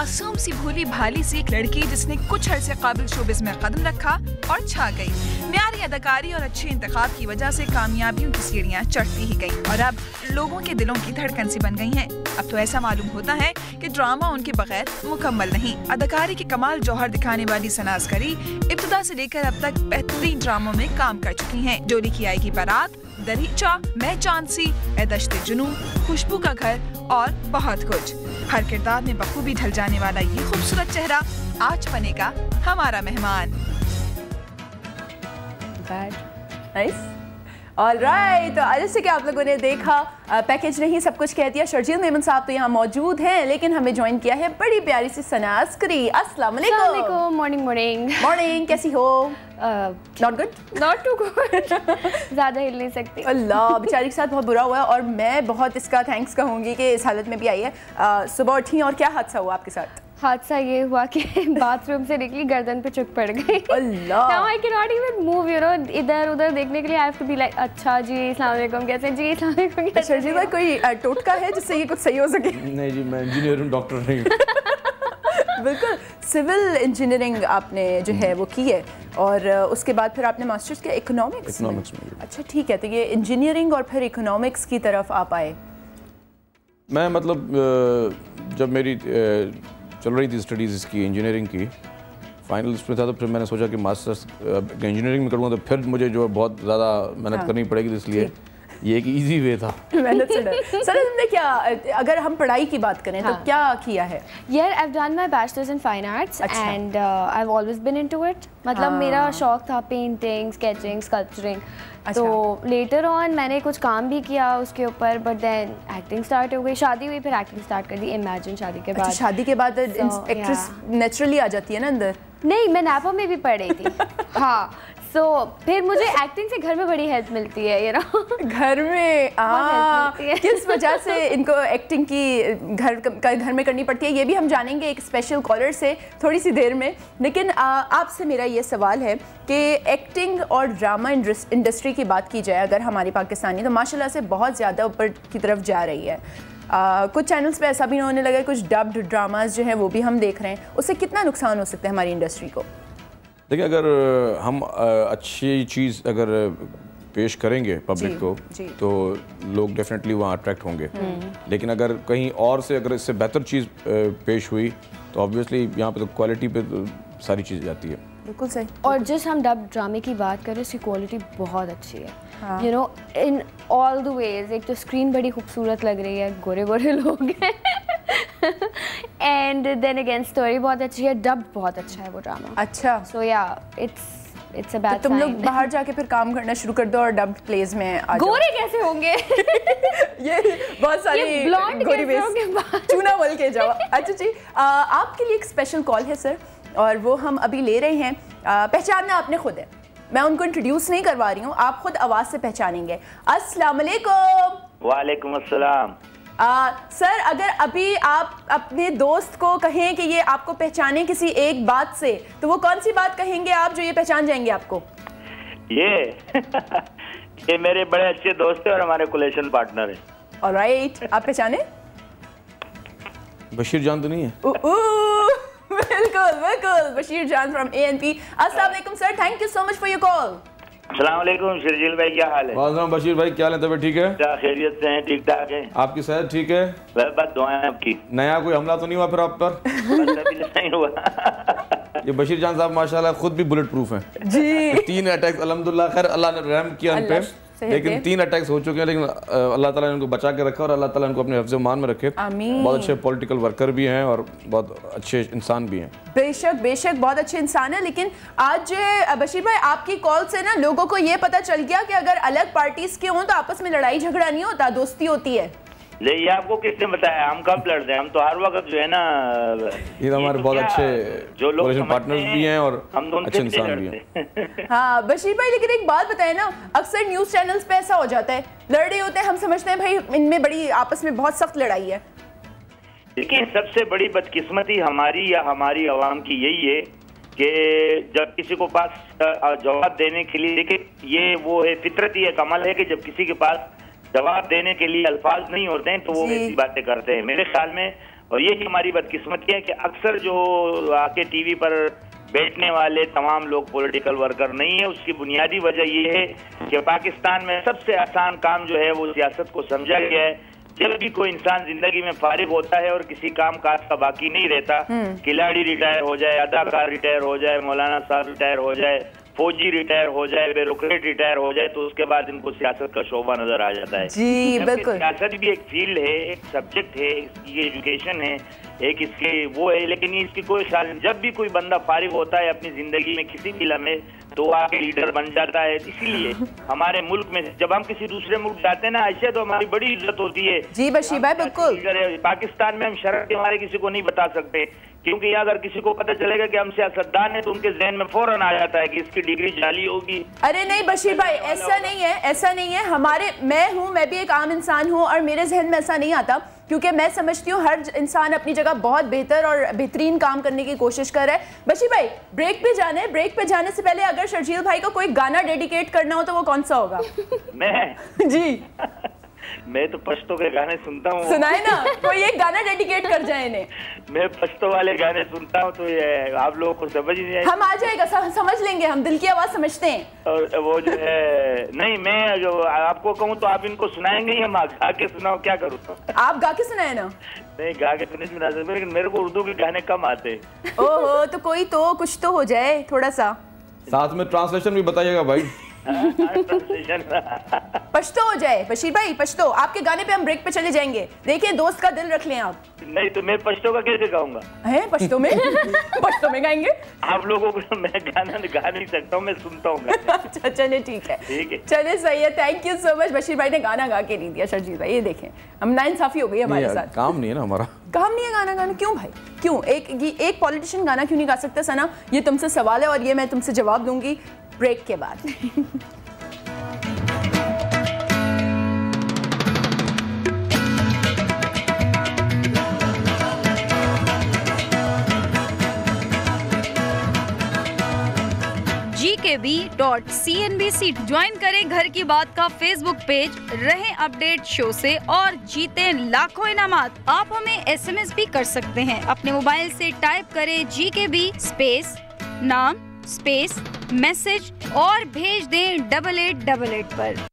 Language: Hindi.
मासूम सी भोली भाली सी एक लड़की जिसने कुछ अरसे काबिल शोबिज़ में कदम रखा और छा गई। म्यारी अदाकारी और अच्छे इंतखाब की वजह से कामयाबियों की सीढ़ियाँ चढ़ती ही गई और अब लोगों के दिलों की धड़कन सी बन गई हैं। अब तो ऐसा मालूम होता है कि ड्रामा उनके बगैर मुकम्मल नहीं। अदाकारी की कमाल जौहर दिखाने वाली सनाज़ करी इब्तिदा से लेकर अब तक बेहतरीन ड्रामों में काम कर चुकी हैं। जोली की आएगी बारात, दरीचा, मैं चांदसी, ए दश्ते जुनून, खुशबू का घर और बहुत कुछ। हर किरदार में बखूबी ढल जाने वाला ये खूबसूरत चेहरा आज बनेगा हमारा मेहमान। ऑलराइट, तो जैसे कि आप लोगों ने देखा पैकेज नहीं सब कुछ कह दिया। शर्जील मेमन साहब तो यहाँ मौजूद हैं, लेकिन हमें ज्वाइन किया है बड़ी प्यारी सी सनाज़ करी। अस्सलाम वालेकुम। मॉर्निंग मॉर्निंग मॉर्निंग, कैसी हो? Not good, not too good. ज़्यादा हिल नहीं सकती। अल्लाह, बेचारी के साथ बहुत बुरा हुआ है और मैं बहुत इसका थैंक्स कहूँगी कि इस हालत में भी आई है। सुबह उठी और क्या हादसा हुआ आपके साथ? हादसा ये हुआ कि बाथरूम से निकली, गर्दन पे चुक पड़ गई। अल्लाह, Now I cannot even move, you know, इधर उधर देखने के लिए I have to be like, अच्छा जी अस्सलाम वालेकुम, कैसे जी अस्सलाम वालेकुम। शर्जील भाई कोई टोटका है जिससे ये कुछ सही हो सके? नहीं जी, मैं इंजीनियर हूँ, डॉक्टर नहीं हूँ। बिल्कुल, सिविल इंजीनियरिंग आपने जो है वो की है और उसके बाद फिर आपने मास्टर्स किया इकोनॉमिक्स में। अच्छा ठीक है, तो ये इंजीनियरिंग और फिर इकोनॉमिक्स की तरफ आप आए। मैं मतलब जब मेरी चल रही थी स्टडीज़ इसकी इंजीनियरिंग की, फाइनल इसमें था, तो फिर मैंने सोचा कि मास्टर्स इंजीनियरिंग में करूँगा तो फिर मुझे जो है बहुत ज़्यादा मेहनत करनी पड़ेगी, तो इसलिए ये एक इजी वे था। मेहनत से डर। सर हमने क्या, अगर हम पढ़ाई की बात करें तो क्या किया है? यार I have done my bachelors in fine arts and I have always been into it. मतलब मेरा शौक था पेंटिंग, स्केचिंग, स्कल्पचरिंग। तो लेटर ऑन मैंने कुछ काम भी किया उसके ऊपर, बट देन एक्टिंग स्टार्ट हो गई, शादी हुई, फिर एक्टिंग स्टार्ट कर दी। इमेजिन शादी के बाद। शादी के बाद एक्ट्रेस नेचुरली आ जाती है ना अंदर? नहीं, मैं नापा में भी पढ़ रही थी। हाँ, तो फिर मुझे एक्टिंग से घर में बड़ी हेल्प मिलती है, ये ना। घर में किस वजह से इनको एक्टिंग की घर में करनी पड़ती है, ये भी हम जानेंगे एक स्पेशल कॉलर से थोड़ी सी देर में। लेकिन आपसे मेरा ये सवाल है कि एक्टिंग और ड्रामा इंडस्ट्री की बात की जाए अगर हमारी पाकिस्तानी, तो माशाल्लाह से बहुत ज़्यादा ऊपर की तरफ जा रही है। कुछ चैनल्स पे ऐसा भी होने लगा, कुछ डब्ड ड्रामाज जो हैं वो भी हम देख रहे हैं। उससे कितना नुकसान हो सकता है हमारी इंडस्ट्री को? देखिए, अगर हम अच्छी चीज़ अगर पेश करेंगे पब्लिक को तो लोग डेफिनेटली वहाँ अट्रैक्ट होंगे, लेकिन अगर कहीं और से अगर इससे बेहतर चीज़ पेश हुई तो ऑब्वियसली यहाँ पे तो क्वालिटी पे तो सारी चीज़ जाती है। बिल्कुल सही। और जिस हम डब ड्रामे की बात करें उसकी क्वालिटी बहुत अच्छी है, you know, in all the ways. एक तो स्क्रीन बड़ी खूबसूरत लग रही है, गोरे गोरे लोग हैं एंड देन अगेन स्टोरी बहुत अच्छी है, डब बहुत अच्छा है वो ड्रामा। अच्छा, सो या इट्स अ बैड। तुम लोग बाहर जाके फिर काम करना शुरू कर दो और डब्ड प्लेज में आ जाओ। गोरे कैसे होंगे? ये बहुत सारी गोरी बेस चूना बोल के जाओ। अच्छा जी, आपके लिए एक स्पेशल कॉल है सर, और वो हम अभी ले रहे हैं। पहचानना आपने खुद है, मैं उनको इंट्रोड्यूस नहीं करवा रही हूँ, आप खुद आवाज़ से पहचानेंगे। अस्सलाम वालेकुम। वालेकुम अस्सलाम। सर, अगर अभी आप अपने दोस्त को कहें कि ये आपको पहचाने किसी एक बात से, तो वो कौन सी बात कहेंगे आप जो ये पहचान जाएंगे आपको? ये मेरे बड़े अच्छे दोस्त हैं और हमारे कोलेशन पार्टनर हैं। ऑलराइट, आप पहचाने? बशीर जान तो नहीं है? बिल्कुल बिल्कुल, बशीर जान फ्रॉम ANP। अस्सलाम वालेकुम sir, thank you so much for your call. अस्सलाम वालेकुम शर्जील भाई, क्या हाल है? वालेकुम बशीर भाई, क्या हाल है? तबीयत ठीक है? क्या खैरियत से हैं? ठीक ठाक है। आपकी सेहत ठीक है? बस दुआएं आपकी। नया कोई हमला तो नहीं हुआ फिर आप पर? नहीं हुआ। ये बशीर जान साहब माशाल्लाह खुद भी बुलेट प्रूफ हैं जी। 3 अटैक्स अल्हम्दुलिल्लाह, खैर अल्लाह ने रहम किया उन पे, लेकिन 3 अटैक्स हो चुके हैं, लेकिन अल्लाह ताला ने उनको बचा के रखा और अल्लाह ताला उनको अपने हिफ्ज़-ओ-मान में रखे। बहुत अच्छे पॉलिटिकल वर्कर भी हैं और बहुत अच्छे इंसान भी हैं। बेशक बेशक, बहुत अच्छे इंसान है। लेकिन आज बशीर भाई आपकी कॉल से ना लोगों को ये पता चल गया कि अगर अलग पार्टीज के हों तो आपस में लड़ाई झगड़ा नहीं होता, दोस्ती होती है। ले, ये आपको किसने बताया? हम कब लड़ते हैं? हम तो हर वक्त जो है ना, ये हमारे बहुत अच्छे जो लोग पार्टनर्स भी हैं और हम दोनों अच्छे इंसान भी हैं। हाँ बशीर भाई, लेकिन एक बात बताए ना, अक्सर न्यूज चैनल्स पे ऐसा हो जाता है, लड़ रहे होते हैं, हम समझते हैं भाई इनमें बड़ी आपस में बहुत सख्त लड़ाई है। देखिए, सबसे बड़ी बदकिस्मती हमारी या हमारी आवाम की यही है कि जब किसी को पास जवाब देने के लिए, देखिए ये वो है, फितरती है, कमाल है कि जब किसी के पास जवाब देने के लिए अल्फाज नहीं होते हैं तो वो ऐसी बातें करते हैं। मेरे ख्याल में और यही हमारी बदकिस्मती है कि अक्सर जो आके टीवी पर बैठने वाले तमाम लोग पॉलिटिकल वर्कर नहीं है। उसकी बुनियादी वजह ये है कि पाकिस्तान में सबसे आसान काम जो है वो सियासत को समझा गया है। जब भी कोई इंसान जिंदगी में फारिग होता है और किसी काम काज का बाकी नहीं रहता, खिलाड़ी रिटायर हो जाए, अदाकार रिटायर हो जाए, मौलाना साहब रिटायर हो जाए, फौजी रिटायर हो जाए, ब्यूरोक्रेट रिटायर हो जाए, तो उसके बाद इनको सियासत का शोभा नजर आ जाता है। जी बिल्कुल। सियासत भी एक फील्ड है, एक सब्जेक्ट है, इसकी एजुकेशन है, एक इसके वो है, लेकिन ये इसकी कोई जब भी कोई बंदा फारिग होता है अपनी जिंदगी में किसी भी लम्हे, तो आगे लीडर बन जाता है। इसीलिए हमारे मुल्क में जब हम किसी दूसरे मुल्क जाते हैं ना, ऐसे तो हमारी बड़ी इज्जत होती है। जी बशीर भाई बिल्कुल। पाकिस्तान में हम शर्म के हमारे किसी को नहीं बता सकते, क्योंकि अगर किसी को पता चलेगा कि हम सियासतदान हैं तो उनके जहन में फौरन आ जाता है कि इसकी डिग्री जाली होगी। अरे नहीं बशीर भाई, ऐसा नहीं है, ऐसा नहीं है। हमारे मैं भी एक आम इंसान हूँ और मेरे जहन में ऐसा नहीं आता, क्योंकि मैं समझती हूँ हर इंसान अपनी जगह बहुत बेहतर और बेहतरीन काम करने की कोशिश कर रहा है। बशीर भाई ब्रेक पे जाना है, ब्रेक पे जाने से पहले अगर शर्जील भाई को कोई गाना डेडिकेट करना हो तो वो कौन सा होगा? मैं जी मैं तो पश्तो के गाने सुनता हूँ। सुनाए ना, कोई एक गाना डेडिकेट कर जाए इन्हें। मैं पश्तो वाले गाने सुनता हूँ तो ये आप लोगों को समझ नहीं आएगा। हम आ जाएगा, समझ लेंगे, हम दिल की आवाज समझते हैं। और वो जो है नहीं, मैं जो आपको कहूँ तो आप इनको सुनाएंगे ही, हम गा के सुनाओ, क्या करूँ? आप गा के सुनाए ना। नहीं, गा के तो नहीं सुना सकते, लेकिन मेरे को उर्दू के गाने कम आते। ओहो, तो कोई तो कुछ तो हो जाए थोड़ा सा। साथ में ट्रांसलेशन भी बताइएगा भाई। पश्तो हो जाए बशीर भाई, पश्तो। आपके गाने पे हम ब्रेक पे चले जाएंगे। देखिए दोस्त का दिल रख लें आप। नहीं तो मैं पश्तो का कैसे गाऊंगा? हैं पश्तो में? पश्तो में गाएंगे? आप लोगों को मैं गाना गा नहीं सकता हूँ, मैं सुनता हूँ। अच्छा चलिए ठीक है, ठीक है, चलिए सही है। Thank you so much. Bashir भाई ने गाना गा के नहीं दिया शर्जील भाई, ये देखें हम नाइंसाफी हो गई हमारे साथ। काम नहीं है ना हमारा, काम नहीं है गाना गाना। क्यों भाई क्यों? एक पॉलिटिशियन गाना क्यों नहीं गा सकता? सना ये तुमसे सवाल है और ये मैं तुमसे जवाब दूंगी ब्रेक के बाद। GKB.CNBC ज्वाइन करें घर की बात का फेसबुक पेज, रहें अपडेट शो से और जीतें लाखों इनामात। आप हमें SMS भी कर सकते हैं। अपने मोबाइल से टाइप करें GKB स्पेस नाम स्पेस मैसेज और भेज दें 8888 पर।